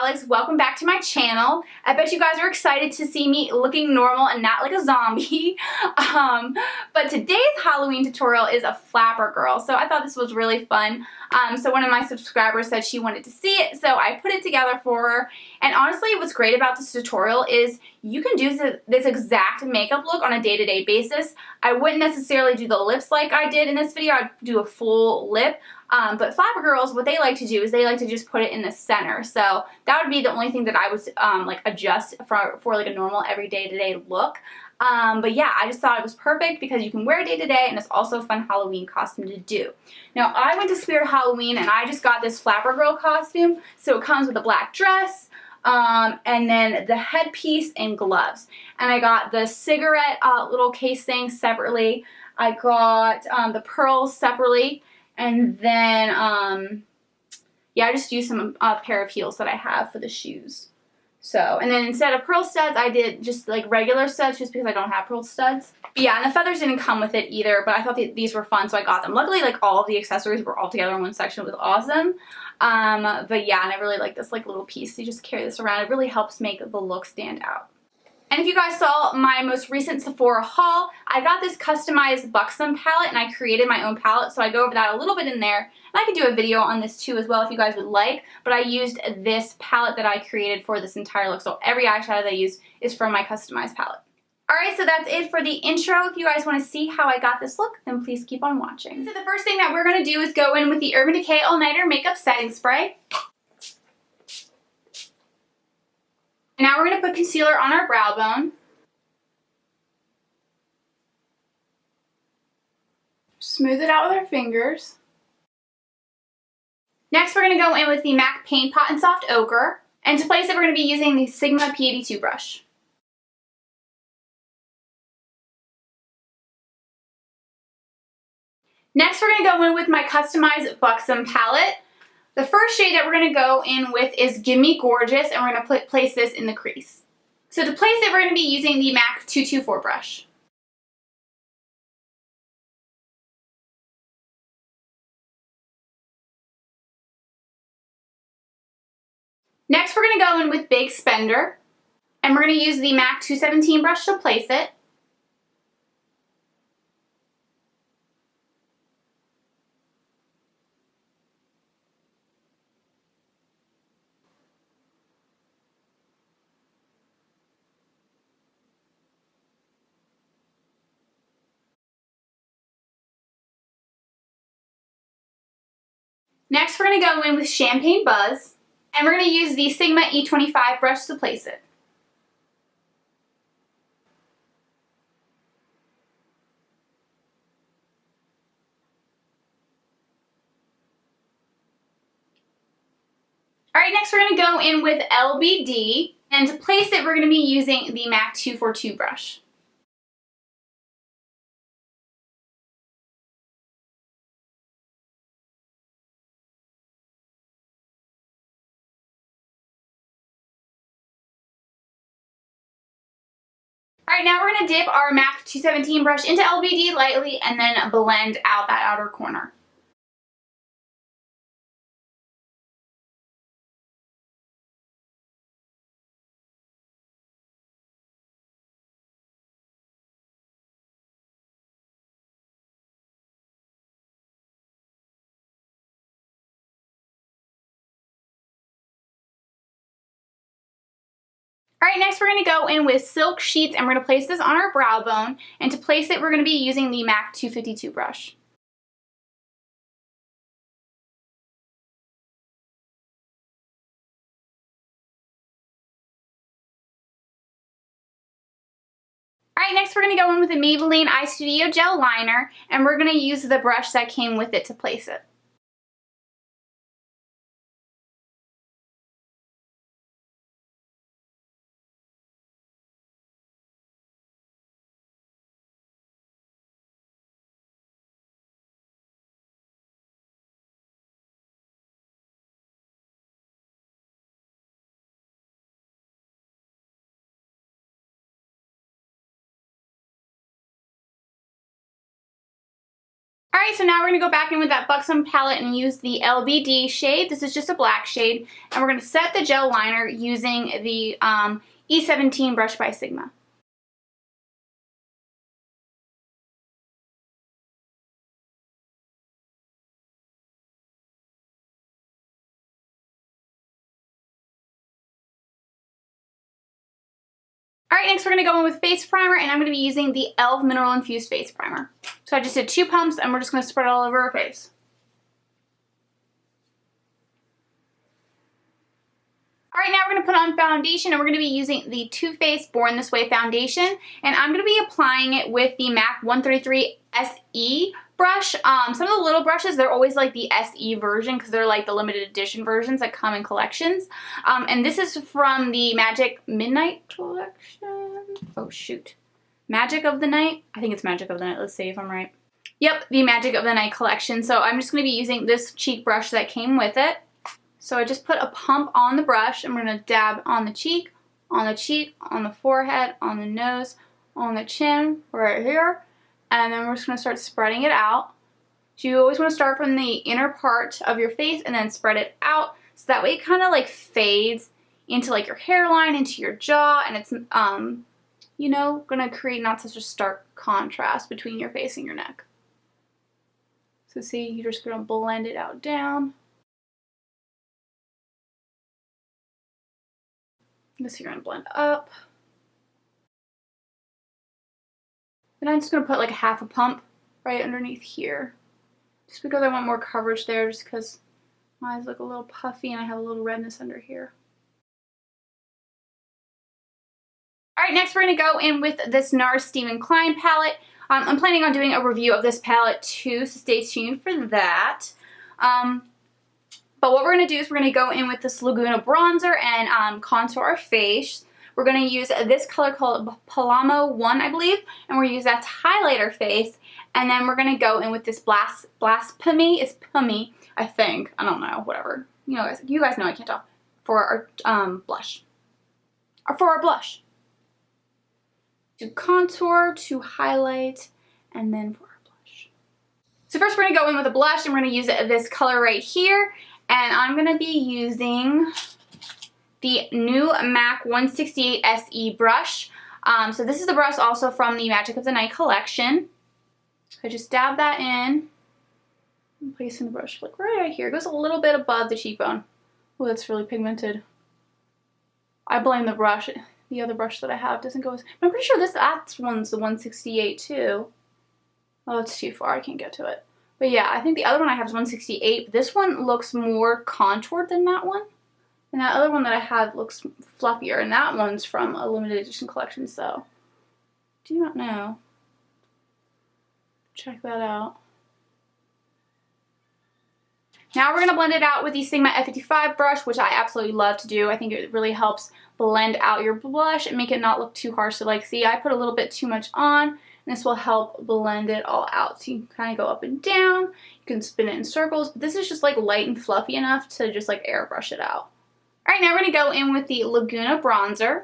Alex. Welcome back to my channel. I bet you guys are excited to see me looking normal and not like a zombie. But today's Halloween tutorial is a flapper girl, so I thought this was really fun. So one of my subscribers said she wanted to see it, so I put it together for her. And honestly, what's great about this tutorial is you can do this exact makeup look on a day-to-day basis. I wouldn't necessarily do the lips like I did in this video. I'd do a full lip. But flapper girls, what they like to do is they like to just put it in the center. So that would be the only thing that I would like adjust for like a normal everyday to-day look. But yeah, I just thought it was perfect because you can wear it day to day and it's also a fun Halloween costume to do. Now I went to Spirit Halloween and I just got this flapper girl costume. So it comes with a black dress, and then the headpiece and gloves. And I got the cigarette little case thing separately. I got the pearls separately. And then, yeah, I just used some pair of heels that I have for the shoes. So, and then instead of pearl studs, I did just like regular studs just because I don't have pearl studs. But yeah, and the feathers didn't come with it either, but I thought these were fun, so I got them. Luckily, like all of the accessories were all together in one section. It was awesome. But yeah, and I really like this like little piece. You just carry this around. It really helps make the look stand out. And if you guys saw my most recent Sephora haul, I got this customized Buxom palette and I created my own palette, so I go over that a little bit in there. And I could do a video on this too as well if you guys would like, but I used this palette that I created for this entire look, so every eyeshadow that I use is from my customized palette. Alright, so that's it for the intro. If you guys want to see how I got this look, then please keep on watching. So the first thing that we're going to do is go in with the Urban Decay All Nighter Makeup Setting Spray. Now we're going to put concealer on our brow bone. Smooth it out with our fingers. Next we're going to go in with the MAC Paint Pot in Soft Ochre. And to place it we're going to be using the Sigma P82 brush. Next we're going to go in with my customized Buxom palette. The first shade that we're going to go in with is Gimme Gorgeous, and we're going to place this in the crease. So to place it, we're going to be using the MAC 224 brush. Next, we're going to go in with Big Spender, and we're going to use the MAC 217 brush to place it. Next, we're going to go in with Champagne Buzz, and we're going to use the Sigma E25 brush to place it. Alright, next we're going to go in with LBD, and to place it, we're going to be using the MAC 242 brush. Alright, now we're going to dip our MAC 217 brush into LBD lightly and then blend out that outer corner. Alright, next we're going to go in with Silk Sheets and we're going to place this on our brow bone. And to place it, we're going to be using the MAC 252 brush. Alright, next we're going to go in with the Maybelline Eye Studio Gel Liner, and we're going to use the brush that came with it to place it. Alright, so now we're going to go back in with that Buxom palette and use the LBD shade. This is just a black shade. And we're going to set the gel liner using the E17 brush by Sigma. Alright, next we're going to go in with face primer, and I'm going to be using the e.l.f. Mineral Infused Face Primer. So I just did 2 pumps, and we're just going to spread it all over our face. Alright, now we're going to put on foundation, and we're going to be using the Too Faced Born This Way foundation, and I'm going to be applying it with the MAC 133 SE brush. Some of the little brushes, they're always like the SE version because they're like the limited edition versions that come in collections. And this is from the Magic Midnight collection. Oh shoot. Magic of the Night? I think it's Magic of the Night. Let's see if I'm right. Yep, the Magic of the Night collection. So I'm just going to be using this cheek brush that came with it. So I just put a pump on the brush, and we're going to dab on the cheek, on the forehead, on the nose, on the chin, right here. And then we're just going to start spreading it out. So you always want to start from the inner part of your face and then spread it out. So that way it kind of like fades into like your hairline, into your jaw. And it's, you know, going to create not such a stark contrast between your face and your neck. So see, you're just going to blend it out down. This you're going to blend up. And I'm just going to put like half a pump right underneath here. Just because I want more coverage there, just because my eyes look a little puffy and I have a little redness under here. Alright, next we're going to go in with this NARS Stephen Klein palette. I'm planning on doing a review of this palette too, so stay tuned for that. But what we're going to do is we're going to go in with this Laguna bronzer and contour our face. We're going to use this color called Palamo 1, I believe, and we're going to use that to highlight our face. And then we're going to go in with this Blasphemy. It's Pummy, I think. I don't know, whatever. You guys know I can't talk. For our blush. Or for our blush. To contour, to highlight, and then for our blush. So first we're going to go in with a blush, and we're going to use this color right here. And I'm going to be using the new MAC 168 SE brush. So this is the brush also from the Magic of the Night collection. I just dab that in and place in the brush like right here. It goes a little bit above the cheekbone. Oh, that's really pigmented. I blame the brush. The other brush that I have doesn't go as... I'm pretty sure that one's the 168 too. Oh, it's too far. I can't get to it. But yeah, I think the other one I have is 168. But this one looks more contoured than that one. And that other one that I have looks fluffier. And that one's from a limited edition collection, so do not know. Check that out. Now we're going to blend it out with the Sigma F55 brush, which I absolutely love to do. I think it really helps blend out your blush and make it not look too harsh. So like, see, I put a little bit too much on, and this will help blend it all out. So you can kind of go up and down. You can spin it in circles. But this is just like light and fluffy enough to just like airbrush it out. Alright, now we're going to go in with the Laguna bronzer.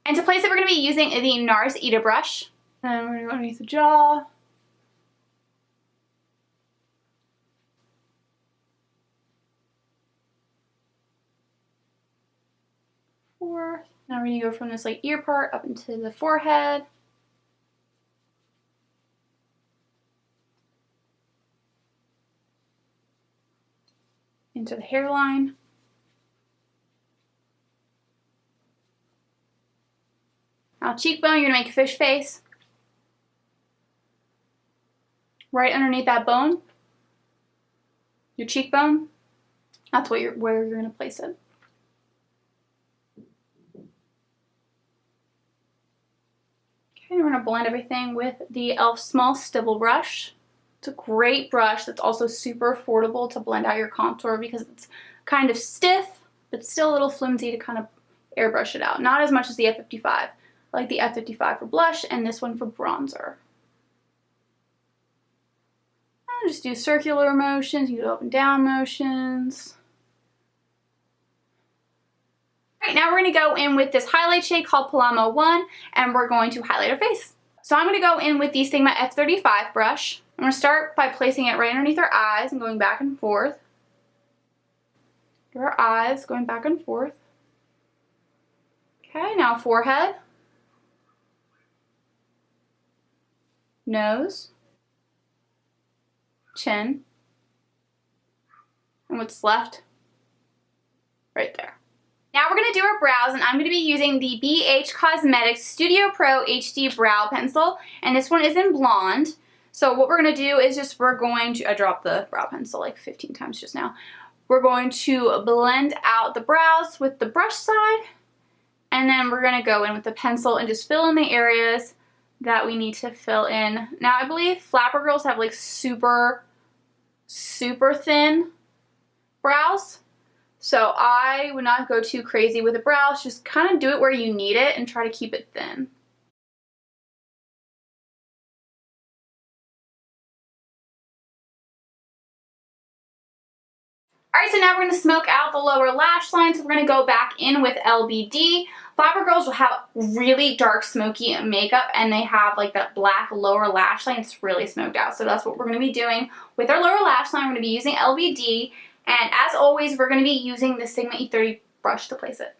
And to place it, we're going to be using the NARS Ita brush. And we're going to go underneath the jaw. Fourth. Now we're going to go from this like ear part up into the forehead. Into the hairline. Now cheekbone, you're going to make a fish face. Right underneath that bone. Your cheekbone. That's where you're going to place it. Okay, we're going to blend everything with the e.l.f. Small Stipple brush. It's a great brush that's also super affordable to blend out your contour because it's kind of stiff, but still a little flimsy to kind of airbrush it out. Not as much as the F55. I like the F55 for blush and this one for bronzer. And just do circular motions, you do up and down motions. Alright, now we're going to go in with this highlight shade called Palamo 1, and we're going to highlight our face. So I'm going to go in with the Sigma F35 brush. I'm I'm going to start by placing it right underneath her eyes and going back and forth. Her eyes, going back and forth. Okay, now forehead. Nose. Chin. And what's left? Right there. Now we're going to do our brows, and I'm going to be using the BH Cosmetics Studio Pro HD Brow Pencil, and this one is in blonde. So what we're going to do is we're going to, I dropped the brow pencil like 15 times just now. We're going to blend out the brows with the brush side, and then we're going to go in with the pencil and just fill in the areas that we need to fill in. Now I believe flapper girls have like super thin brows. So I would not go too crazy with the brows, just kind of do it where you need it and try to keep it thin. Alright, so now we're going to smoke out the lower lash line, so we're going to go back in with LBD. Flapper girls will have really dark smoky makeup, and they have like that black lower lash line. It's really smoked out, so that's what we're going to be doing with our lower lash line. We're going to be using LBD, and as always, we're going to be using the Sigma E30 brush to place it.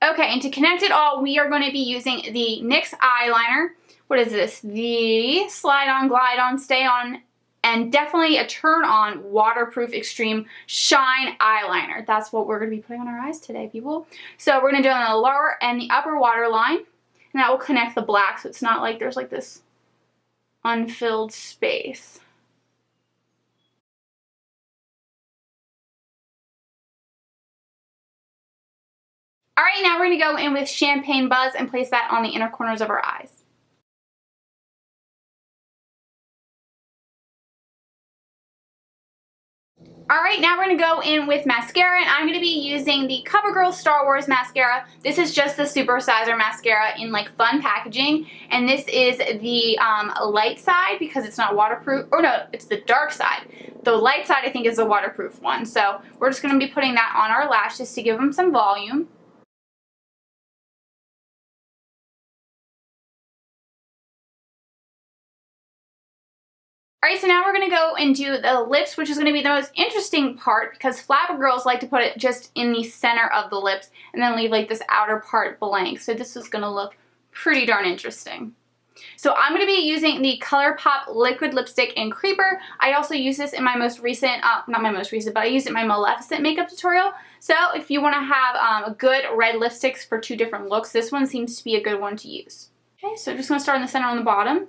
Okay, and to connect it all, we are going to be using the NYX eyeliner. What is this? The Slide On, Glide On, Stay On, and definitely a Turn On Waterproof Extreme Shine eyeliner. That's what we're going to be putting on our eyes today, people. So we're going to do it on the lower and the upper waterline, and that will connect the black, so it's not like there's like this unfilled space. Alright, now we're going to go in with Champagne Buzz and place that on the inner corners of our eyes. Alright, now we're going to go in with mascara, and I'm going to be using the CoverGirl Star Wars mascara. This is just the Super Sizer mascara in like fun packaging, and this is the light side because it's not waterproof. Or no, it's the dark side. The light side I think is the waterproof one. So we're just going to be putting that on our lashes to give them some volume. Alright, so now we're going to go and do the lips, which is going to be the most interesting part because flapper girls like to put it just in the center of the lips and then leave like this outer part blank. So this is going to look pretty darn interesting. So I'm going to be using the ColourPop Liquid Lipstick in Creeper. I also use this in my most recent, not my most recent, but I used it in my Maleficent makeup tutorial. So if you want to have good red lipsticks for two different looks, this one seems to be a good one to use. Okay, so just going to start in the center on the bottom.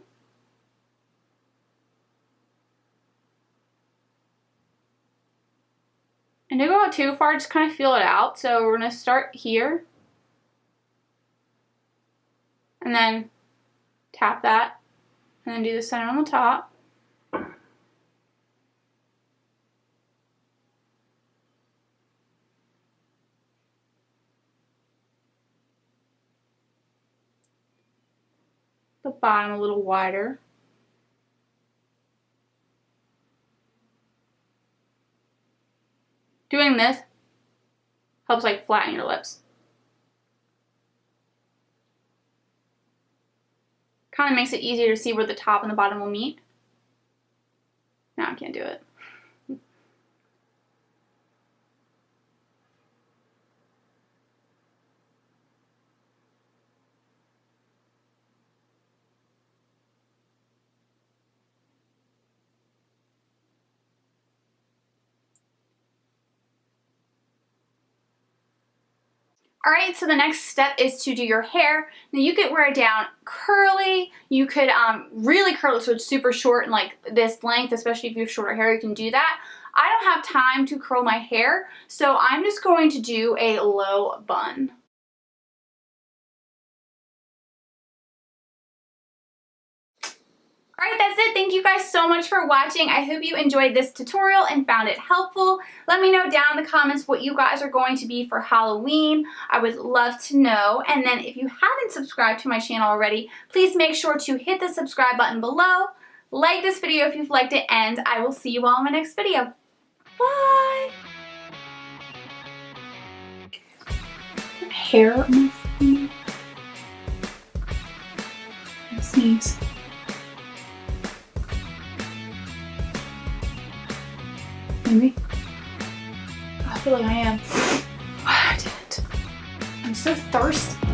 And don't go out too far, just kind of feel it out. So we're going to start here. And then tap that. And then do the center on the top. The bottom a little wider. Doing this helps like flatten your lips. Kind of makes it easier to see where the top and the bottom will meet. No, I can't do it. Alright, so the next step is to do your hair. Now you could wear it down curly, you could really curl it so it's super short and like this length, especially if you have shorter hair, you can do that. I don't have time to curl my hair, so I'm just going to do a low bun. Alright, that's it. Thank you guys so much for watching. I hope you enjoyed this tutorial and found it helpful. Let me know down in the comments what you guys are going to be for Halloween. I would love to know. And then if you haven't subscribed to my channel already, please make sure to hit the subscribe button below. Like this video if you've liked it, and I will see you all in my next video. Bye! Hair on my face. Sneeze. Maybe. I feel like I am. I didn't. I'm so thirsty.